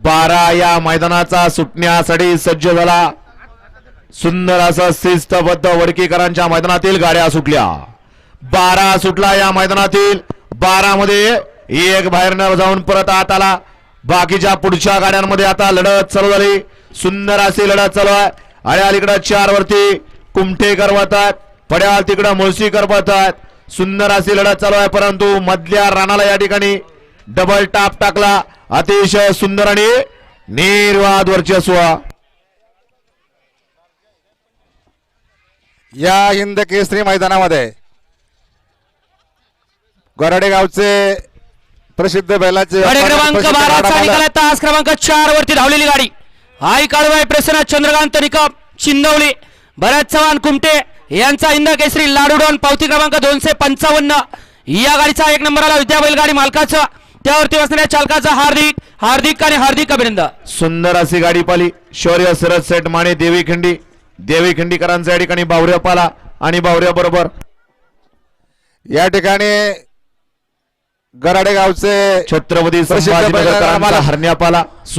12 या मैदानाचा सुटण्यासाठी सज्ज झाला। सुंदर असं शिस्तबद्ध वडकीकरांच्या मैदानातील गाड्या सुटल्या। 12 सुटला या मैदानातील। 12 मध्ये एक बाहेरनं जाऊन परत आत आला। बाकीच्या पुढच्या गाड्यांमध्ये आता लढत चालू झाली। सुंदर अशी लढत चालू आहे। आणि अलीकडे 4 वरती कुमठेकर वतात, पड्याल तिकडे मुळशीकर वतात। सुंदर अशी लढत चालू आहे, परंतु मधल्या रानाला या ठिकाणी डबल टाप टाकला। अतिशय सुंदर आणि निर्वाद वर्चस्व या हिंद केसरी मैदानामध्ये गराडे गावचे प्रसिद्ध बैलाचे गाडी क्रमांक 12चा निकाल तास क्रमांक 4 वरती धावलेली गाडी आई काळवाई प्रसन्न चंद्रकांत निकम चिंदवली भरत चव्हाण कुमटे यांचा हिंद केसरी लाडूडॉन पावती क्रमांक 255 या गाडीचा 1 नंबर आला। विद्या बैलगाडी मालकाचा त्यावरती बसणाऱ्या चालकाचा हार्दिक हार्दिक आणि हार्दिक अभिनंदन। सुंदर अशी गाडी पाली। शौर्य सरद सेठ माने देवी खिंडीकरांचा या ठिकाणी बावऱ्या पाला आणि बावऱ्या बरोबर या ठिकाणी गराडे गावचे छत्रपती संभाजीनगरकरांचा हरण्या पाला।